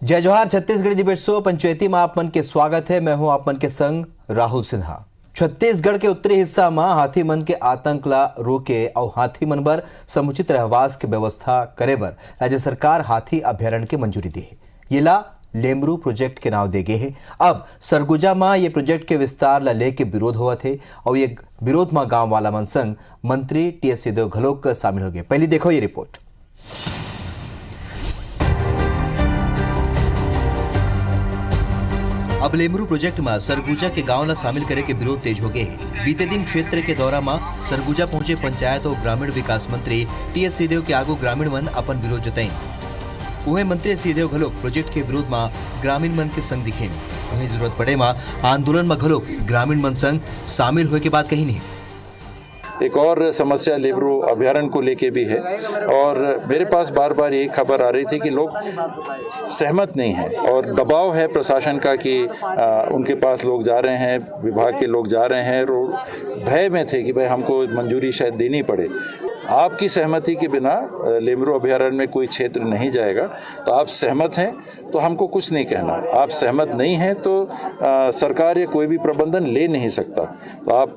जय जोहार। छत्तीसगढ़ी दिवसों पंचायती में आप मन के स्वागत है। मैं हूं आप मन के संग राहुल सिन्हा। छत्तीसगढ़ के उत्तरी हिस्सा में हाथी मन के आतंक ला रोके और हाथी मन बर समुचित रहवास के व्यवस्था करे बर राज्य सरकार हाथी अभ्यारण्य के मंजूरी दी है। ये ला लेमरू प्रोजेक्ट के नाम दे गए है। अब सरगुजा में ये प्रोजेक्ट के विस्तार ला लेके विरोध हुआ थे और ये विरोध में गांव वाला मन संग मंत्री टी.एस. सिंहदेव घलोक शामिल हो गए। पहले देखो ये रिपोर्ट। अब लेमरू प्रोजेक्ट में सरगुजा के गांव ला शामिल करे के विरोध तेज हो गए है। बीते दिन क्षेत्र के दौरा में सरगुजा पहुंचे पंचायत और ग्रामीण विकास मंत्री टी.एस. सिंहदेव के आगू ग्रामीण मन अपन विरोध जताई। वहीं मंत्री सिंहदेव घलोक प्रोजेक्ट के विरोध में ग्रामीण मन के संग दिखे। वहीं जरूरत पड़े में आंदोलन में घलोक ग्रामीण मन संग शामिल होए के बात कही नहीं। एक और समस्या लेमरू अभ्यारण्य को लेके भी है और मेरे पास बार बार यही खबर आ रही थी कि लोग सहमत नहीं हैं और दबाव है प्रशासन का कि उनके पास लोग जा रहे हैं, विभाग के लोग जा रहे हैं और भय में थे कि भाई हमको मंजूरी शायद देनी पड़े। आपकी सहमति के बिना लेमरू अभ्यारण्य में कोई क्षेत्र नहीं जाएगा। तो आप सहमत हैं तो हमको कुछ नहीं कहना, आप सहमत नहीं हैं तो सरकार या कोई भी प्रबंधन ले नहीं सकता। तो आप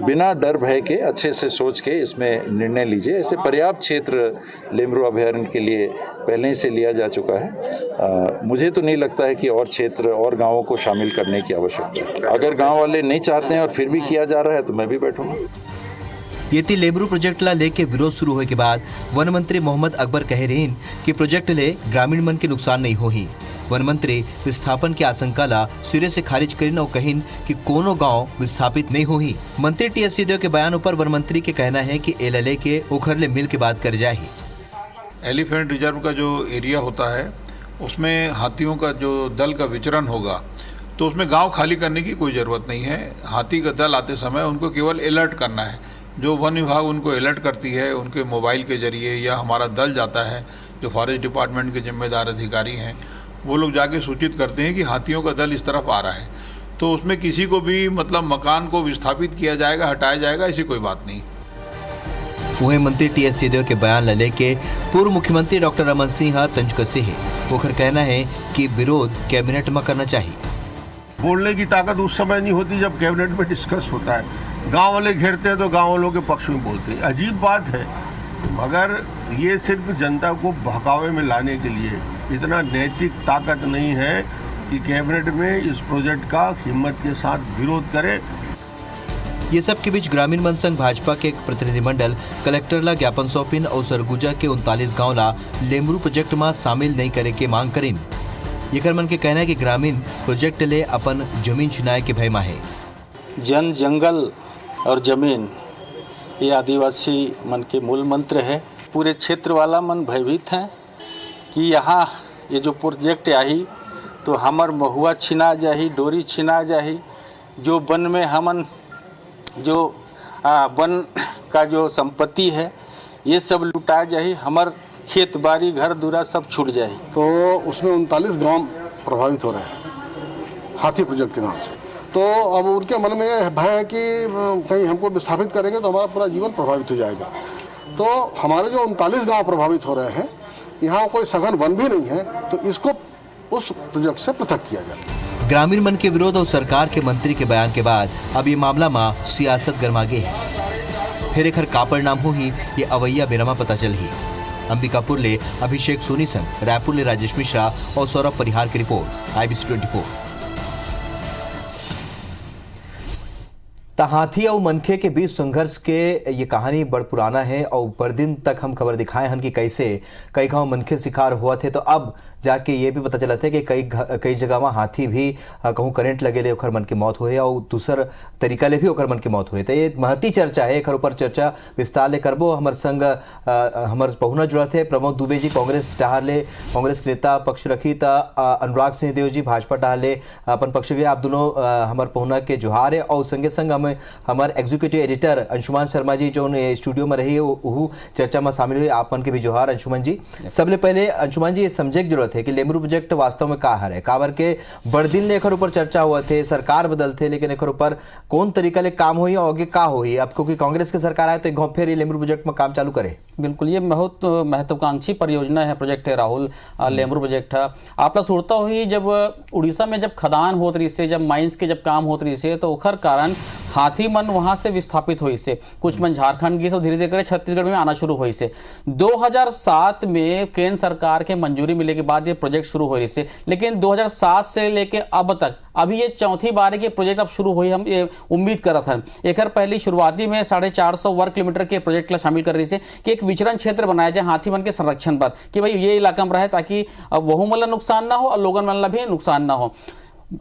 बिना डर भय के अच्छे से सोच के इसमें निर्णय लीजिए। ऐसे पर्याप्त क्षेत्र लेमरू अभ्यारण्य के लिए पहले ही से लिया जा चुका है। मुझे तो नहीं लगता है कि और क्षेत्र और गाँवों को शामिल करने की आवश्यकता है। अगर गाँव वाले नहीं चाहते हैं और फिर भी किया जा रहा है तो मैं भी बैठूंगा। ये लेमरू प्रोजेक्ट ला लेके विरोध शुरू होने के बाद वन मंत्री मोहम्मद अकबर कह रहे हैं कि प्रोजेक्ट ले ग्रामीण मन के नुकसान नहीं होही। वन मंत्री विस्थापन की आशंका ला सिरे से खारिज करीन और कहिन कि कोनो गांव विस्थापित नहीं होही। मंत्री टी.एस. सिंहदेव के बयान पर वन मंत्री के कहना है कि एलएलए के उखरले मिल के बात कर जाए। एलिफेंट रिजर्व का जो एरिया होता है उसमें हाथियों का जो दल का विचरण होगा तो उसमें गाँव खाली करने की कोई ज़रूरत नहीं है। हाथी का दल आते समय उनको केवल अलर्ट करना है। जो वन विभाग उनको अलर्ट करती है उनके मोबाइल के जरिए या हमारा दल जाता है जो फॉरेस्ट डिपार्टमेंट के जिम्मेदार अधिकारी हैं वो लोग जाके सूचित करते हैं कि हाथियों का दल इस तरफ आ रहा है। तो उसमें किसी को भी मकान को विस्थापित किया जाएगा, हटाया जाएगा, ऐसी कोई बात नहीं। वहीं मंत्री टी.एस. सिंहदेव के बयान ला लेके पूर्व मुख्यमंत्री डॉक्टर रमन सिंह तंज कसे है। ओखर कहना है कि विरोध कैबिनेट में करना चाहिए। बोलने की ताकत उस समय नहीं होती जब कैबिनेट में डिस्कस होता है। गांव वाले घेरते हैं तो गांव वालों के पक्ष में बोलते हैं। अजीब बात है, मगर ये सिर्फ जनता को बहकावे में लाने के लिए इतना नैतिक ताकत नहीं है कि कैबिनेट में इस प्रोजेक्ट का हिम्मत के साथ विरोध करे। ये सब के बीच ग्रामीण मन संघ भाजपा के एक प्रतिनिधिमंडल कलेक्टर ला ज्ञापन सौंपिन और सरगुजा के 39 गाँव ला लेमरू प्रोजेक्ट में शामिल नहीं करे के मांग करीन। ये मन के कहना है कि ग्रामीण प्रोजेक्ट ले अपन जमीन छिनाए के भय में है। जन जंगल और जमीन ये आदिवासी मन के मूल मंत्र है। पूरे क्षेत्र वाला मन भयभीत हैं कि यहाँ ये जो प्रोजेक्ट आई तो हमर महुआ छिना जाही, डोरी छिना जाही, जो वन में हमन जो वन का जो संपत्ति है ये सब लुटा जाही, हमर खेत बाड़ी घर दूरा सब छूट जाए। तो उसमें 39 गांव प्रभावित हो रहे हैं हाथी प्रोजेक्ट के नाम से। तो अब उनके मन में भय है कि कहीं हमको विस्थापित करेंगे तो हमारा पूरा जीवन प्रभावित हो जाएगा। तो हमारे जो 39 गांव प्रभावित हो रहे हैं, यहाँ कोई सघन वन भी नहीं है, तो इसको उस प्रोजेक्ट से पृथक किया जाए। ग्रामीण मन के विरोध और सरकार के मंत्री के बयान के बाद अब ये मामला में सियासत गर्मा गई है। फिर एक कापड़ नाम हो ही ये अवैया बेरमा पता चल ही। अंबिकापुर ले अभिषेक सोनी संग, रायपुर ले राजेश मिश्रा और सौरभ परिहार की रिपोर्ट, IBC 24। हाथी और मनखे के बीच संघर्ष के ये कहानी बड़ पुराना है और बड़ दिन तक हम खबर दिखाए हन कि कैसे कई गांव मनखे शिकार हुआ थे। तो अब जाके ये भी पता चला था कि कई जगह में हाथी भी कहूँ करंट लगे ले ओखर मन की मौत हुए और दूसर तरीका ले भी ओखर मन की मौत हुए। तो ये महती चर्चा है, एक ऊपर चर्चा विस्तार ले करबो। हमार संग हमार पहुना जुड़ा थे प्रमोद दुबे जी, कांग्रेस टहार ले कांग्रेस नेता पक्ष रखी। तो अनुराग सिंहदेव जी भाजपा टहार ले अपन पक्ष के। आप दोनों हमार पहुना के जोहार है और संगे संग हमें में हमारे एग्जीक्यूटिव एडिटर अंशुमान शर्मा जी जो स्टूडियो में रही है वो चर्चा में शामिल हुए। आप मन के भी जोहार अंशुमान जी। सबले पहले अंशुमान जी ये समझे की जरूरत है कि लेमरू प्रोजेक्ट वास्तव में का है, काबर के बड़ दिन ने एकर ऊपर चर्चा हुआ थे, सरकार बदलते लेकिन एकर ऊपर कौन तरीका ले काम हुई और आगे का हुई। अब क्योंकि कांग्रेस की सरकार आए तो एक फिर ये लेमरू प्रोजेक्ट में काम चालू करे। बिल्कुल, ये बहुत महत्वाकांक्षी परियोजना है, प्रोजेक्ट है राहुल, लेमरू प्रोजेक्ट है। आप लोग सुनता हुई जब उड़ीसा में जब खदान होत रही से, जब माइंस के जब काम होत रही से, तो ओखर कारण हाथी मन वहां से विस्थापित हुई से, कुछ मन झारखंड गए, धीरे धीरे छत्तीसगढ़ में आना शुरू हुई से। 2007 में केंद्र सरकार के मंजूरी मिले के बाद ये प्रोजेक्ट शुरू हो रही से, लेकिन 2007 से लेके अब तक अभी ये चौथी बार के प्रोजेक्ट अब शुरू हुई। हम ये उम्मीद करत हन एक पहली शुरुआती में 450 वर्ग किलोमीटर के प्रोजेक्ट ला शामिल कर रही से कि एक विचरण क्षेत्र बनाया जाए हाथी मन के संरक्षण पर, कि भाई ये इलाका में रहे ताकि वहू मन ला नुकसान ना हो और लोगन मन ला भी नुकसान ना हो।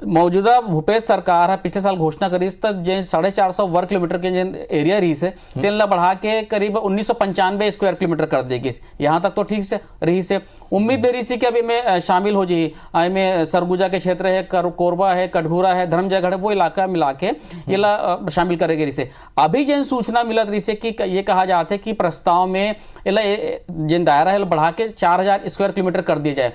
मौजूदा भूपेश सरकार है पिछले साल घोषणा करी तक जो 450 वर्ग किलोमीटर के जो एरिया रही से तेन ला बढ़ा के करीब 1995 स्क्वायर किलोमीटर कर देगी। यहाँ तक तो ठीक से रही से उम्मीद दे रही सी कि अभी में शामिल हो जाए। में सरगुजा के क्षेत्र है, कोरबा है, कटघोरा है, धर्मजयगढ़, वो इलाका मिला के ये ला शामिल करेगी रही से। अभी जिन सूचना मिलत रही से कि ये कहा जाता है कि प्रस्ताव में जिन दायरा है बढ़ा के 4000 स्क्वायर किलोमीटर कर दिया जाए।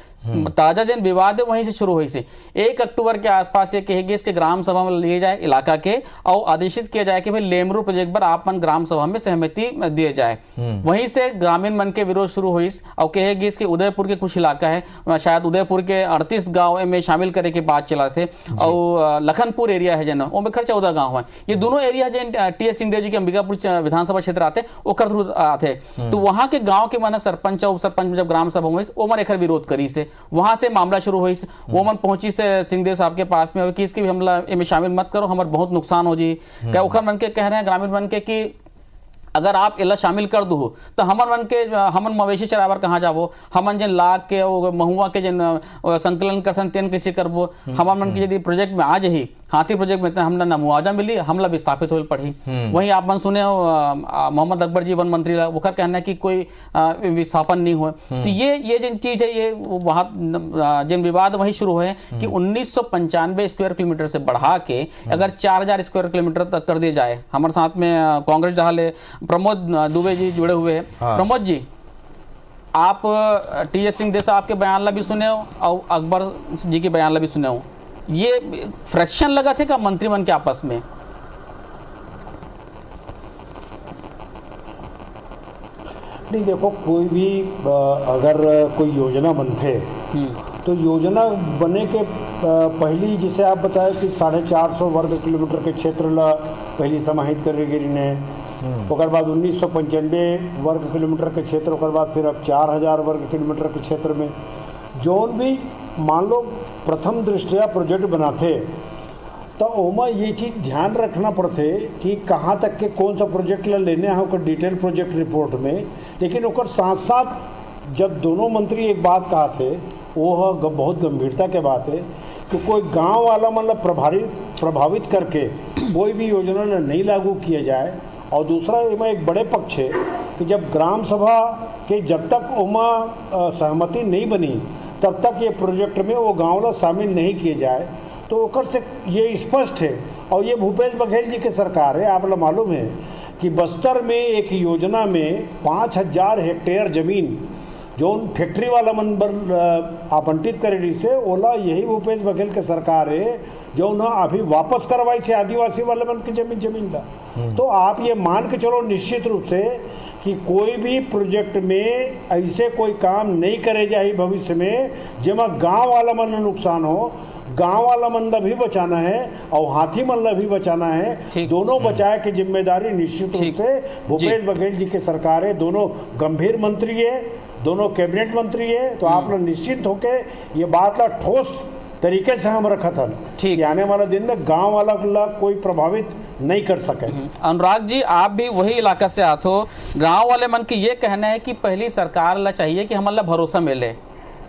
ताजा जिन विवाद है वहीं से शुरू हुई से 1 अक्टूबर के आसपास ये कहेगी इसके ग्राम सभा में लिए जाए इलाका के और आदेशित किया जाए कि भाई लेमरू प्रोजेक्ट पर आप मन ग्राम सभा में सहमति दिए जाए। वहीं से ग्रामीण मन के विरोध शुरू हुई और कहेगी इसके उदयपुर के कुछ इलाका है, शायद उदयपुर के 38 गांव में शामिल करे के बात चला थे और लखनपुर एरिया है जन वो में 14 गांव है। ये दोनों एरिया जिन टी.एस. सिंहदेव जी के अंबिकापुर विधानसभा क्षेत्र आते ओकर थ्रू आते, तो वहां के गांव के मन सरपंच और उप सरपंच जब ग्राम सभा हुई वो मन एकर विरोध करी से, वहां से मामला शुरू हुई। वो मन पहुंची से सिंहदेव साहब के पास में कि इसकी भी हमला में शामिल मत करो, हमारे बहुत नुकसान हो जी। क्या ओखर मन के कह रहे हैं ग्रामीण मन के कि अगर आप इला शामिल कर दो तो हमन मन के हमन मवेशी चरावर कहाँ जाबो, हमन जिन लाग के महुआ के जिन संकलन करथन तेन कैसे करबो। हमन मन के यदि प्रोजेक्ट में आ जाही हाथी प्रोजेक्ट में हमला ना मुआवजा मिली, हमला विस्थापित होल पड़ी। वहीं आप मन सुने मोहम्मद अकबर जी वन मंत्री ला ओकर कहना है कि कोई विस्थापन नहीं हो। तो ये जिन चीज है ये वहाँ जिन विवाद वही शुरू हुए कि 1995 स्क्वायर किलोमीटर से बढ़ा के अगर 4000 स्क्वायर किलोमीटर तक कर दिया जाए। हमारे साथ में कांग्रेस जहां प्रमोद दुबे जी जुड़े हुए हैं। प्रमोद जी, आप टी.एस. सिंहदेव साहब के बयान ला भी सुने हो और अकबर जी के बयान ला भी सुने हो, ये फ्रैक्शन लगा थे का मंत्रिमंडल के आपस में? नहीं, देखो कोई भी अगर कोई योजना बनते तो योजना बने के पहली जिसे आप बताए कि 450 वर्ग किलोमीटर के क्षेत्र ला पहली समाहित करेगी ने, ओकर बाद 1995 वर्ग किलोमीटर के क्षेत्र, ओकर बाद फिर अब 4000 वर्ग किलोमीटर के क्षेत्र में जौन भी मान लो प्रथम दृष्टिया प्रोजेक्ट बनाते तो ओमा ये चीज़ ध्यान रखना पड़ते कि कहाँ तक के कौन सा प्रोजेक्ट ला लेने है ओकर डिटेल प्रोजेक्ट रिपोर्ट में। लेकिन ओकर साथ साथ जब दोनों मंत्री एक बात कहा थे वो बहुत गंभीरता के बात है कि कोई गांव वाला मतलब प्रभावित करके कोई भी योजना नहीं लागू किया जाए। और दूसरा इसमें एक बड़े पक्ष है कि जब ग्राम सभा के जब तक ओमा सहमति नहीं बनी तब तक ये प्रोजेक्ट में वो गाँव ला शामिल नहीं किए जाए। तो ओकर से ये स्पष्ट है और ये भूपेश बघेल जी की सरकार है। आप लोग मालूम है कि बस्तर में एक योजना में 5000 हेक्टेयर जमीन जो फैक्ट्री वाला मन आवंटित करे से ओला यही भूपेश बघेल के सरकार है जो ना अभी वापस करवाई से आदिवासी वाले मन की जमीन था। तो आप ये मान के चलो निश्चित रूप से कि कोई भी प्रोजेक्ट में ऐसे कोई काम नहीं करे जाए भविष्य में जेमा गांव वाला मन नुकसान हो। गांव वाला मन भी बचाना है और हाथी मन भी बचाना है, दोनों बचाए की जिम्मेदारी निश्चित रूप से भूपेश बघेल जी की सरकार है। दोनों गंभीर मंत्री है, दोनों कैबिनेट मंत्री है। तो आप लोग निश्चित होके ये बात ला ठोस तरीके से हम रखा था कि आने वाला दिन में गांव वाला कोई प्रभावित नहीं कर सके। अनुराग जी, आप भी वही इलाका से आते हो, गांव वाले मन की ये कहना है कि पहली सरकार ला चाहिए कि हमारा भरोसा मिले।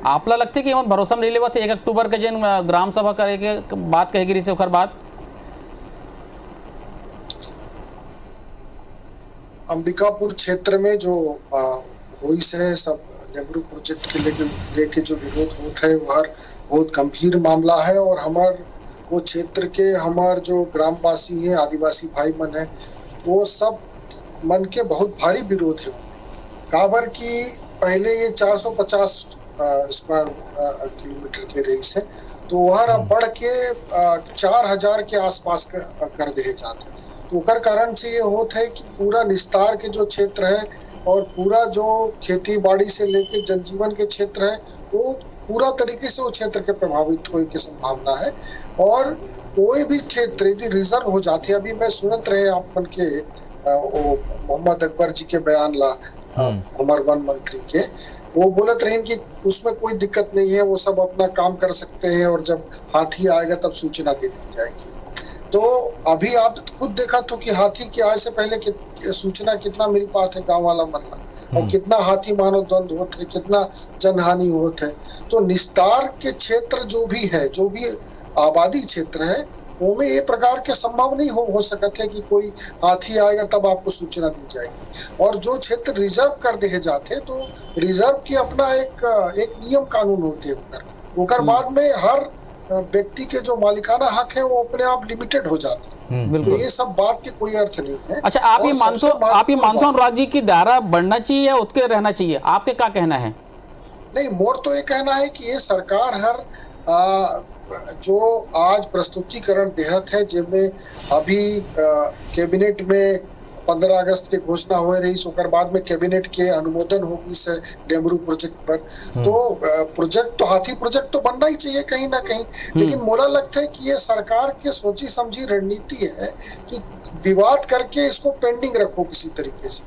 आप ला लगते कि हम भरोसा नहीं लेवा थे 1 अक्टूबर के जिन ग्राम सभा करे के बात कहेगी से ओकर बाद अंबिकापुर क्षेत्र में जो हुई से सब लेमरू प्रोजेक्ट के लेके जो विरोध होता है वह बहुत गंभीर मामला है और हमार वो क्षेत्र के हमार जो ग्रामवासी हैं, आदिवासी भाई मन है, वो सब मन के बहुत भारी विरोध है काबर की पहले ये 450 स्क्वायर किलोमीटर के रेंज है, तो वह बढ़ के 4000 के आसपास कर दिए जाते हैं। तो ओकर कारण से ये होता है कि पूरा निस्तार के जो क्षेत्र है और पूरा जो खेती बाड़ी से लेके जनजीवन के क्षेत्र है, वो पूरा तरीके से वो क्षेत्र के प्रभावित होने की संभावना है। और कोई भी क्षेत्र यदि रिजर्व हो जाती है, अभी मैं सुनत रहे अपन के मोहम्मद अकबर जी के बयान ला, हमारे वन मंत्री के, वो बोलत रहे कि उसमें कोई दिक्कत नहीं है, वो सब अपना काम कर सकते हैं और जब हाथी आएगा तब सूचना दे दी जाएगी। तो अभी आप खुद देखा तो कि हाथी के आए से पहले सूचना कितना मिल पाते गांव वाला मरना, और कितना हाथी मानव द्वंद होते, कितना जनहानि होते है। तो निस्तार के क्षेत्र जो भी है, जो भी आबादी क्षेत्र है, उनमें ये प्रकार के संभव नहीं हो सकते है कि कोई हाथी आएगा तब आपको सूचना दी जाएगी। और जो क्षेत्र रिजर्व कर दिए जाते तो रिजर्व की अपना एक नियम कानून होते हैं, उनका बाद में हर व्यक्ति के जो मालिकाना हक है वो अपने आप लिमिटेड हो जाते हैं। तो ये सब बात के कोई अर्थ नहीं है। अच्छा, आप ये मानते हो अनुराग जी की दायरा बढ़ना चाहिए या उतके रहना चाहिए? आपके क्या कहना है? नहीं, मोर तो ये कहना है कि ये सरकार हर जो आज प्रस्तुतिकरण देहत है, जिनमें अभी कैबिनेट में 15 अगस्त के घोषणा हो रही, उसके बाद में कैबिनेट के अनुमोदन होगी से लेमरू प्रोजेक्ट पर। तो प्रोजेक्ट तो हाथी प्रोजेक्ट तो बनना ही चाहिए कहीं ना कहीं, लेकिन मोला लगता है कि ये सरकार के सोची समझी रणनीति है कि विवाद करके इसको पेंडिंग रखो किसी तरीके से,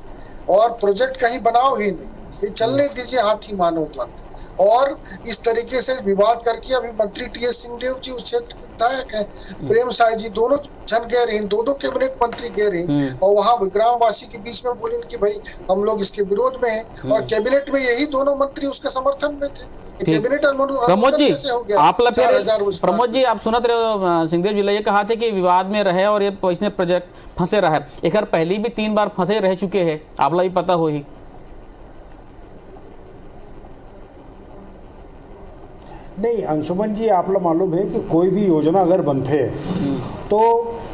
और प्रोजेक्ट कहीं बनाओ ही नहीं, ये चलने दीजिए हाथी मानव द्वंद। और इस तरीके से विवाद करके अभी मंत्री टी.एस. सिंहदेव जी उस क्षेत्र के विधायक हैं, प्रेम साय जी दोनों जन गए रहे, दो केबिनेट मंत्री गए रहे, और वहाँ ग्रामवासी के बीच में बोले कि भाई हम लोग इसके विरोध में हैं, और कैबिनेट में यही दोनों मंत्री उसके समर्थन में थे। कैबिनेट प्रमोद जी, प्रमोद जी, आप सुनत रहे हो सिंहदेव जी ये कहा थे कि विवाद में रहे और ये इसमें प्रोजेक्ट फंसे रहा है। एक बार पहले भी 3 बार फंसे रह चुके हैं, आप लोग भी पता हो ही। नहीं अंशुमन जी, आप लोग मालूम है कि कोई भी योजना अगर बनते तो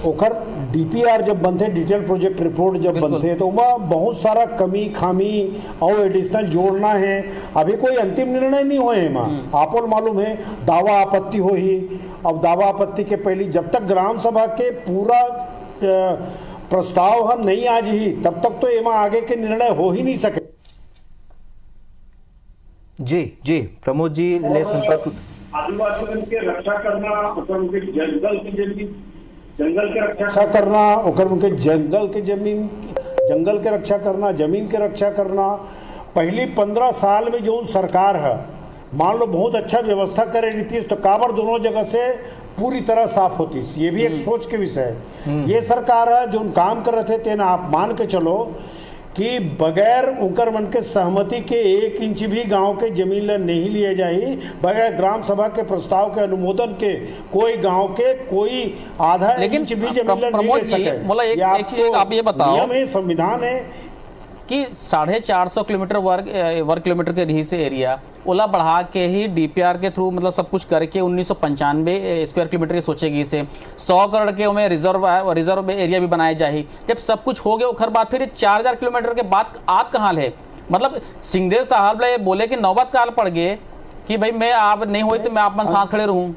ओकर डीपीआर जब बनते, डिटेल प्रोजेक्ट रिपोर्ट जब बनते, तो वहाँ बहुत सारा कमी खामी और एडिशनल जोड़ना है। अभी कोई अंतिम निर्णय नहीं हुए हैं वहाँ, आप लोग मालूम है दावा आपत्ति हो ही। अब दावा आपत्ति के पहले जब तक ग्राम सभा के पूरा प्रस्ताव हम नहीं आज ही, तब तक तो एमा आगे के निर्णय हो ही नहीं सके। जी प्रमोद जी ले संपर्क। आदिवासियों के रक्षा करना, उनके जंगल के रक्षा करना, उनके जंगल के रक्षा करना, जमीन के रक्षा करना। पहली 15 साल में जो सरकार है, मान लो बहुत अच्छा व्यवस्था करे नीतीश, तो काबर दोनों जगह से पूरी तरह साफ होती, ये भी एक सोच के विषय है। ये सरकार है जो काम कर रहे थे, तेना आप मान के चलो कि बगैर उनकर मन के सहमति के 1 इंच भी गांव के जमीन नहीं लिए जाए, बगैर ग्राम सभा के प्रस्ताव के अनुमोदन के कोई गांव के कोई आधा इंच भी जमीन नहीं ले सके। एक चीज आप ये बताओ, नियम है, संविधान है कि 450 किलोमीटर वर्ग किलोमीटर के रही से एरिया ओला बढ़ा के ही डीपीआर के थ्रू मतलब सब कुछ करके 1995 स्क्वायर किलोमीटर की सोचेगी से 100 करोड़ के उमें रिजर्व एरिया भी बनाया जाए। जब सब कुछ हो गया उखर बाद फिर 4000 किलोमीटर के बाद आप कहाँ है? मतलब सिंहदेव साहब ने बोले कि नौबत काल पड़ गए कि भाई मैं आप नहीं हुई तो मैं आप मन साथ खड़े रहूँ।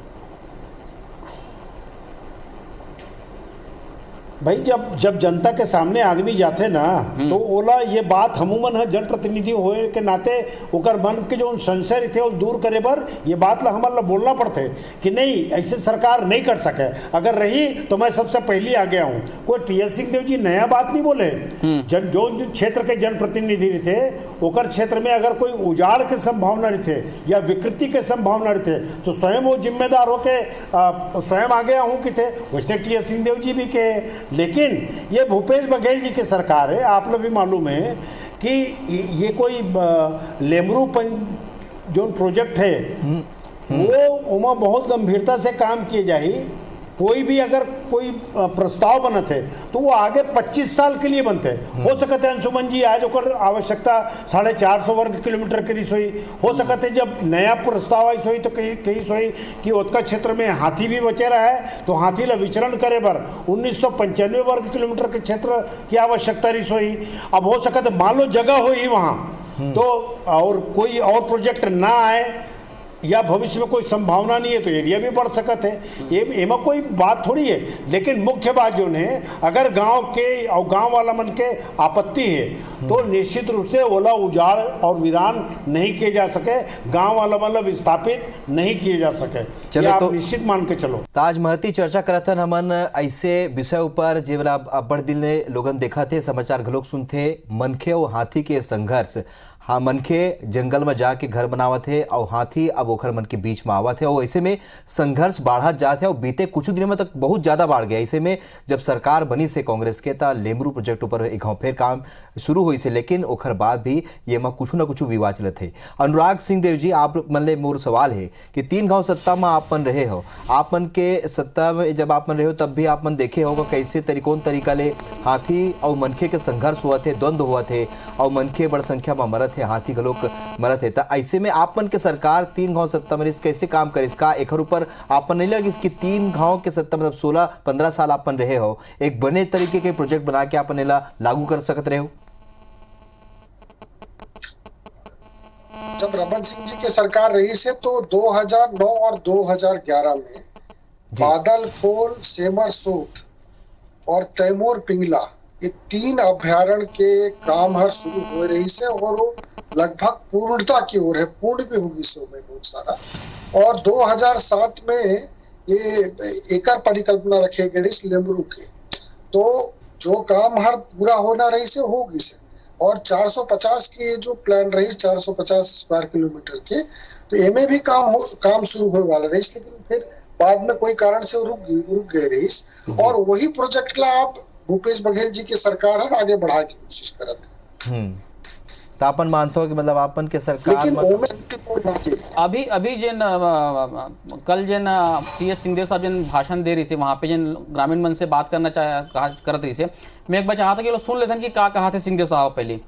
भाई जब जनता के सामने आदमी जाते ना, तो ओला ये बात हमूमन है जनप्रतिनिधि होए के नाते ओकर मन के जो संशय थे वो दूर करे बर ये बात ला हमारा बोलना पड़ते कि नहीं ऐसे सरकार नहीं कर सके। अगर रही तो मैं सबसे पहले आ गया हूँ। कोई टी.एस. सिंहदेव जी नया बात नहीं बोले। जो क्षेत्र के जनप्रतिनिधि थे ओकर क्षेत्र में अगर कोई उजाड़ के संभावना रहते या विकृति के संभावना रहते तो स्वयं वो जिम्मेदार होके स्वयं आ गया हूँ कि थे। वैसे टी.एस. सिंहदेव जी भी के, लेकिन ये भूपेश बघेल जी की सरकार है। आप लोग भी मालूम है कि ये कोई लेमरू जो प्रोजेक्ट है वो उमा बहुत गंभीरता से काम किए जाए। कोई भी अगर कोई प्रस्ताव बनत है तो वो आगे 25 साल के लिए बनते हैं। हो सकते हैं अंशुमन जी आज ओकर आवश्यकता 450 वर्ग किलोमीटर के सोई हो सकते है, जब नया प्रस्ताव आई सोई तो कहीं सोई कि उतना क्षेत्र में हाथी भी बचे रहा है तो हाथी ला विचरण करे बर 1995 वर्ग किलोमीटर के क्षेत्र की आवश्यकता रही सोई। अब हो सकता है मान लो जगह हो ही वहाँ तो और कोई और प्रोजेक्ट ना आए या भविष्य में कोई संभावना नहीं है तो एरिया भी बढ़ सकत है। ये एमा कोई बात थोड़ी है, लेकिन मुख्य बात जो है अगर गांव के और गांव वाला मन के आपत्ति है तो निश्चित रूप से ओला उजाड़ और वीरान नहीं किए जा सके, गांव वाला मतलब विस्थापित नहीं किए जा सके। चलो आप तो निश्चित मान के चलो। ताज महती चर्चा करथन हमन ऐसे विषय ऊपर जेवला अब्बड़ दिल ने लोगन देखा थे, समाचार घलोक सुनथे मनखे और हाथी के संघर्ष। हाँ, मनखे जंगल में जाके घर बनावत है और हाथी अब ओखर मन के बीच में आवत है और ऐसे में संघर्ष बढ़त जात है और बीते कुछ दिनों में तक बहुत ज्यादा बढ़ गया। ऐसे में जब सरकार बनी से कांग्रेस के ता लेमरू प्रोजेक्ट ऊपर एक फिर काम शुरू हुई से, लेकिन ओखर बाद भी ये में कुछ न कुछ विवाद चलत है। अनुराग सिंह देव जी, आप मन ले मोर सवाल है कि 3 गांव सत्ता में आप मन रहे हो, आप मन के सत्ता में जब आप मन रहे हो तब भी आप मन देखे होगा कैसे कौन तरीका ले हाथी और मनखे के संघर्ष हुआ थे, द्वंद्व हुआ थे और मनखे बड़ संख्या में मरत है, हाथी गलोक मरत है। तो ऐसे में आपन के सरकार 3 गांव सत्ता में कैसे काम करे, इसका एक ऊपर आपन नहीं लगे इसकी 3 गांव के सत्ता मतलब 16-15 साल आपन रहे हो, एक बने तरीके के प्रोजेक्ट बना के आपन लागू कर सकते रहे हो। जब रमन सिंह जी की सरकार रही से तो 2009 और 2011 में बादल खोल, सेमर सूट और तैमूर पिंगला ये 3 अभ्यारण्य के काम हर शुरू हो रही से और वो लगभग पूर्णता की ओर है, पूर्ण भी होगी सो में बहुत सारा। और 2007 में ये एकर परिकल्पना रखे गए इस लेमरू के, तो जो काम हर पूरा होना रही से होगी से। और 450 के जो प्लान रही 450 स्क्वायर किलोमीटर के, तो एमे भी काम शुरू होने वाला रही, लेकिन फिर बाद में कोई कारण से रुक गए रही। और वही प्रोजेक्ट ला आप भूपेश बघेल जी की सरकार है आगे बढ़ा की कोशिश करत है। तो अपन मानते हो कि मतलब अपन के सरकार अभी जिन कल जिन टी.एस. सिंहदेव साहब जिन भाषण दे रही से वहाँ पे जिन ग्रामीण मन से बात करना करत रही से, मैं एक बार चाहता था कि लोग सुन लेते कि क्या कहा थे सिंहदेव साहब पहले।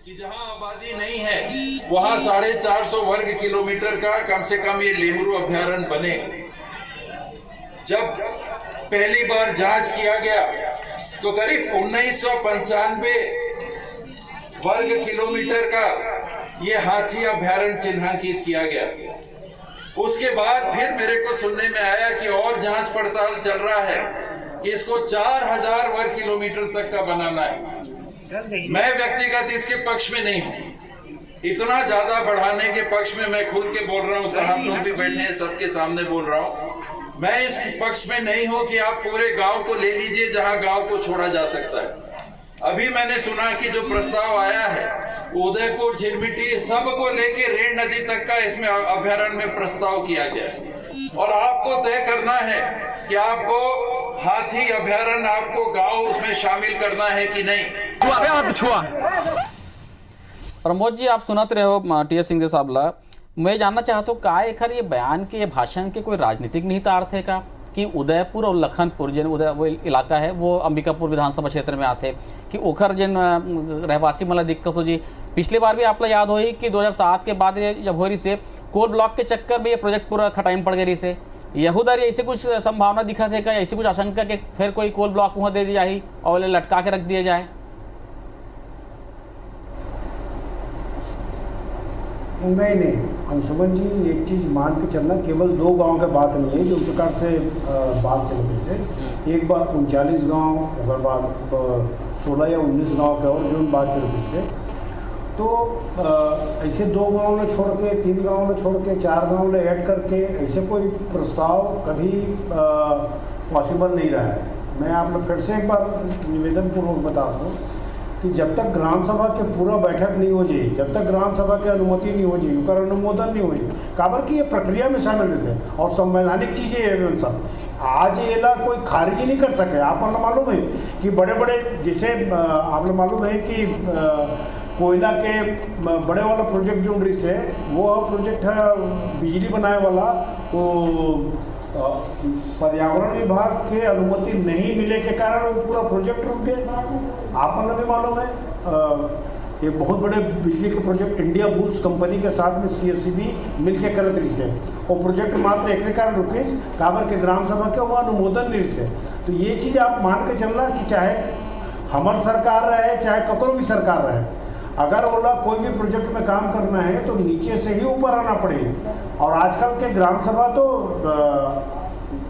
कि जहां आबादी नहीं है वहां 450 वर्ग किलोमीटर का कम से कम ये लेमरू अभ्यारण्य बने। जब पहली बार जांच किया गया तो करीब 1995 वर्ग किलोमीटर का ये हाथी अभ्यारण्य चिन्हांकित किया गया। उसके बाद फिर मेरे को सुनने में आया कि और जांच पड़ताल चल रहा है कि इसको 4000 वर्ग किलोमीटर तक का बनाना है। मैं व्यक्तिगत इसके पक्ष में नहीं हूँ, इतना ज्यादा बढ़ाने के पक्ष में मैं खुल के बोल रहा हूँ, साहब लोग भी बैठे हैं सबके सामने बोल रहा हूँ। मैं इस पक्ष में नहीं हूं कि आप पूरे गांव को ले लीजिए जहां गांव को छोड़ा जा सकता है। अभी मैंने सुना कि जो प्रस्ताव आया है उदयपुर, झिलमिट्टी सबको लेके रेण नदी तक का इसमें अभ्यारण्य में प्रस्ताव किया गया है। और आपको तय करना है कि आपको हाथी अभ्यारण्य, आपको गांव उसमें शामिल करना है कि नहीं। प्रमोद जी, आप सुनते रहे हो टी.एस. सिंहदेव साहब ला, मैं जानना चाहता हूँ का एखर ये बयान के, ये भाषण के कोई राजनीतिक निहितार्थ है का कि उदयपुर और लखनपुर जिन वो इलाका है वो अंबिकापुर विधानसभा क्षेत्र में आते कि ओखर जिन रहवासी मतलब दिक्कत हो जी। पिछली बार भी आप लोग याद हो कि 2007 के बाद जब हो रही से कोल ब्लॉक के चक्कर में ये प्रोजेक्ट पूरा खटाई पड़ गई से, यहूदर ऐसे कुछ संभावना दिखा थे का, ऐसी कुछ आशंका कि फिर कोई कोल ब्लॉक वहाँ दे दी जाए और लटका के रख दिया जाए? नहीं अंशुमन जी, एक चीज़ मान के चलना, केवल 2 गांव के बात नहीं है जो प्रकार से बात चल रही से। एक बात 39 गांव, अगर बात 16 या 19 गांव के और जो बात चल रही से, तो ऐसे 2 गांव में छोड़ के, 3 गांव में छोड़ के 4 गांव में ऐड करके ऐसे कोई प्रस्ताव कभी पॉसिबल नहीं रहा है। मैं आप लोग फिर से एक बार निवेदन पूर्वक बता दूँ कि जब तक ग्राम सभा के पूरा बैठक नहीं हो जाए, जब तक ग्राम सभा की अनुमति नहीं हो जाए, उनका अनुमोदन नहीं हो जाए, काबर की ये प्रक्रिया में शामिल रहते हैं और संवैधानिक चीज़ें हैं सब। आज ये ला कोई खारिज नहीं कर सके। आप लोग मालूम है कि बड़े बड़े, जैसे आप लोग मालूम है कि कोयला के बड़े वाला प्रोजेक्ट जो रही से वो प्रोजेक्ट है बिजली बनाने वाला, तो पर्यावरण विभाग के अनुमति नहीं मिले के कारण वो पूरा प्रोजेक्ट रुक गया। आप मतलब भी मालूम है ये बहुत बड़े बिजली के प्रोजेक्ट इंडिया बुल्स कंपनी के साथ में CSCB मिलके करत रही से, वो प्रोजेक्ट मात्र एक कारण रुके काबर के ग्राम सभा के वो अनुमोदन मिल से। तो ये चीज़ आप मान के चलना कि चाहे हमार सरकार रहे चाहे ककरो भी सरकार रहे, अगर वो लोग कोई भी प्रोजेक्ट में काम करना है तो नीचे से ही ऊपर आना पड़ेगा। और आजकल के ग्राम सभा तो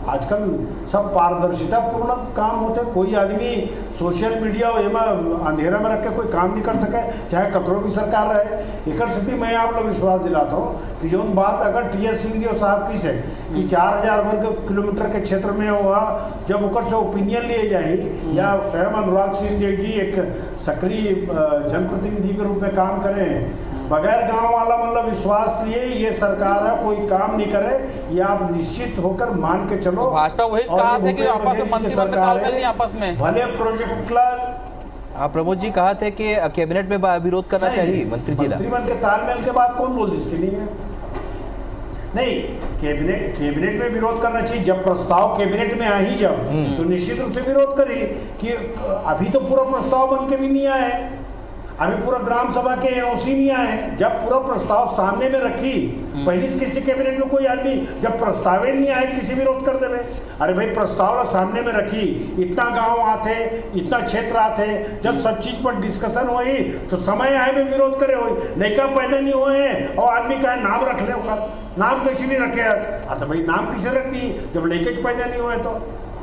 आजकल सब पारदर्शिता पूर्ण काम होते, कोई आदमी सोशल मीडिया एवं अंधेरा में रख के कोई काम नहीं कर सके, चाहे ककरो भी सरकार रहे। एक स्थिति मैं आप लोग विश्वास दिलाता हूँ कि जो बात अगर TS सिंहदेव साहब की से कि 4000 वर्ग किलोमीटर के क्षेत्र में हुआ, जब उकर से ओपिनियन लिए जाए या स्वयं अनुराग सिंहदेव जी एक सक्रिय जनप्रतिनिधि के रूप में काम करें, बगैर गांव वाला मतलब विश्वास लिए ये सरकार है कोई काम नहीं करे, ये आप निश्चित होकर मान के चलो। तो भाजपा वही कहा था कि आपस में मंत्रिमंडल में तालमेल नहीं आपस में, भले प्रोजेक्ट ला आप प्रमोद जी कहा थे कि कैबिनेट में विरोध करना चाहिए मंत्री जी। मंत्रिमंडल के तालमेल के बाद कौन बोल इसके लिए नहीं, कैबिनेट में विरोध करना चाहिए। जब प्रस्ताव कैबिनेट में आ ही जब तो निश्चित रूप से विरोध करिए कि अभी तो पूरा प्रस्ताव बन के भी नहीं आया है, अभी पूरा ग्राम सभा के NOC नहीं आए। जब पूरा प्रस्ताव सामने में रखी पहले से किसी कैबिनेट में कोई आदमी जब प्रस्ताव नहीं आए किसी विरोध कर देवे, अरे भाई प्रस्ताव सामने में रखी, इतना गांव आते इतना क्षेत्र आते, जब सब चीज पर डिस्कशन हुई तो समय आए में विरोध करे हुई, लड़का पैदा नहीं हुए और आदमी का नाम रख ले, नाम कैसे नहीं रखे? तो भाई नाम किसे रख दी जब लड़के पैदा नहीं हुए? तो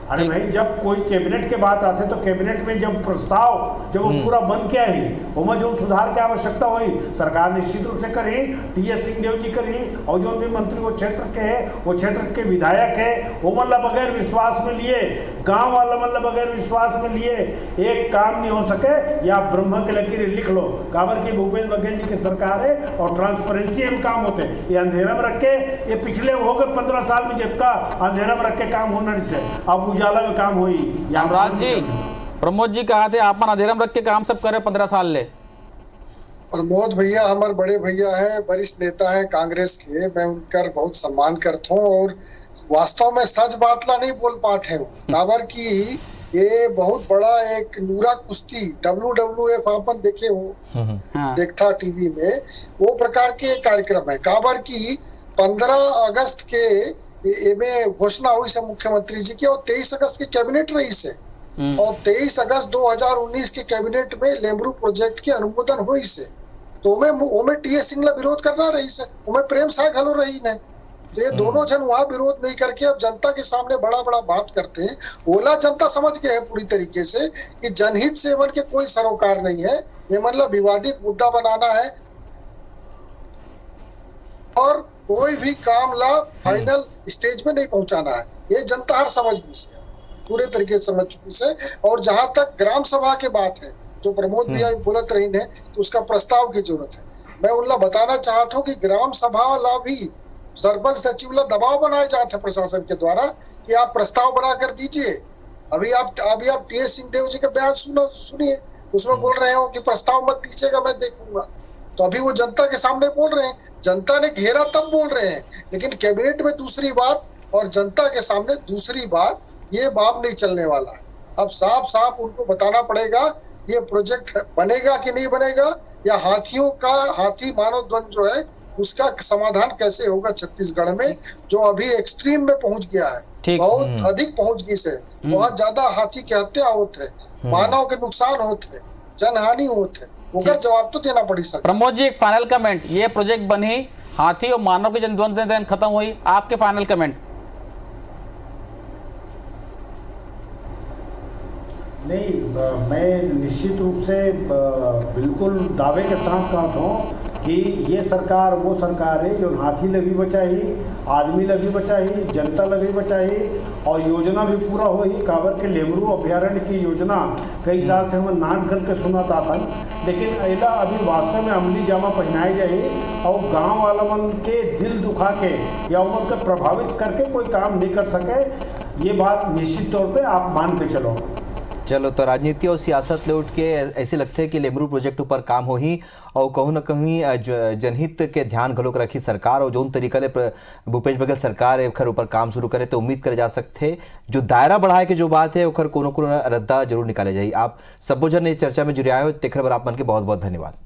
अरे भाई जब कोई कैबिनेट के बात आते तो कैबिनेट में जब प्रस्ताव जब वो पूरा बन के आई उसमें जो सुधार की आवश्यकता हुई सरकार निश्चित रूप से करी, TS सिंहदेव जी करी, और जो भी मंत्री वो क्षेत्र के है वो क्षेत्र के विधायक है वो मतलब बगैर विश्वास में लिए, गांव वाला मतलब बगैर विश्वास में लिए एक काम नहीं हो सके। या ब्रह्म के लकीर लिख लो, काबर की भूपेंद्र बघेल जी की सरकार है और ट्रांसपेरेंसी में काम होते, ये अंधेरा में रख के ये पिछले हो गए 15 साल में जितना अंधेरा में रख के काम होना नहीं से, अब उजाला में काम हुई। अनुराग जी प्रमोद जी कहा थे आप अंधेरा में रख के काम सब करे 15 साल ले। प्रमोद भैया हमारे बड़े भैया हैं, वरिष्ठ नेता हैं कांग्रेस के, मैं उनका बहुत सम्मान करता हूँ और वास्तव में सच बात ला नहीं बोल पाते हैं। काबर की ये बहुत बड़ा एक नूरा कुश्ती WWF अपन देखे हो देखता टीवी में, वो प्रकार के कार्यक्रम है। काबर की 15 अगस्त के में घोषणा हुई से मुख्यमंत्री जी की और 23 अगस्त के कैबिनेट रही से, और 23 अगस्त 2019 के कैबिनेट में लेमरू प्रोजेक्ट की अनुमोदन हुई से, तो में TS सिंह विरोध करना रही से, प्रेम साग हलो रही ने, तो ये दोनों जन वहां विरोध नहीं करके अब जनता के सामने बड़ा बड़ा बात करते हैं। ओला जनता समझ गए है पूरी तरीके से कि जनहित सेवन के कोई सरोकार नहीं है, ये मतलब विवादित मुद्दा बनाना है और कोई भी काम ला फाइनल स्टेज में नहीं पहुंचाना है, ये जनता हर समझ गई से, पूरे तरीके से समझ चुकी से। और जहां तक ग्राम सभा की बात है जो प्रमोद भैया बोलत रही है कि उसका प्रस्ताव की जरूरत है, मैं उनला बताना चाहता हूँ कि ग्राम सभा ला भी सरपंच सचिव ला दबाव बनाए जाते हैं प्रशासन के द्वारा कि आप प्रस्ताव बना कर दीजिए। अभी आप TS सिंहदेव जी का बयान सुनिए, उसमें बोल रहे हो कि प्रस्ताव मत दीजिएगा मैं देखूंगा, तो अभी वो जनता के सामने बोल रहे हैं, जनता ने घेरा तब बोल रहे हैं, लेकिन कैबिनेट में दूसरी बात और जनता के सामने दूसरी बात, ये बात नहीं चलने वाला है। अब साफ साफ उनको बताना पड़ेगा ये प्रोजेक्ट बनेगा कि नहीं बनेगा, या हाथी मानव द्वंद जो है उसका समाधान कैसे होगा छत्तीसगढ़ में, जो अभी एक्सट्रीम में पहुंच गया है, बहुत अधिक पहुंच गई से, बहुत ज्यादा हाथी की हत्या होते, मानव के नुकसान होते, जनहानि होते, उनका जवाब तो देना पड़ी सर। प्रमोद जी एक फाइनल कमेंट, ये प्रोजेक्ट बनी हाथी और मानव की जनद्वंद खत्म हुई, आपके फाइनल कमेंट। नहीं, मैं निश्चित रूप से बिल्कुल दावे के साथ कहता हूँ कि ये सरकार वो सरकार है जो हाथी लगी बचाई, आदमी लगी बचाई, जनता लगी बचाई, और योजना भी पूरा हुई। काबर के लेमरू अभ्यारण्य की योजना कई साल से हम नाम करके सुना था, लेकिन ऐसा अभी वास्तव में अमली जामा पहनाए जाए और गांव वाला मन के दिल दुखा के या उनको प्रभावित करके कोई काम नहीं कर सके, ये बात निश्चित तौर पे आप मान के चलो। चलो तो राजनीति और सियासत ले उठ के ऐसे लगते है कि लेमरू प्रोजेक्ट ऊपर काम हो ही और कहूँ न कहीं जनहित के ध्यान घलोक रखी सरकार और जोन तरीका ले भूपेश बघेल सरकार एखर ऊपर काम शुरू करे तो उम्मीद करे जा सकते जो दायरा बढ़ाए के जो बात है ओखर कोनो रद्दा जरूर निकाले जाए। आप सब्बो जन इस चर्चा में जुड़े आए हो तेखर बर आप मन के बहुत बहुत धन्यवाद।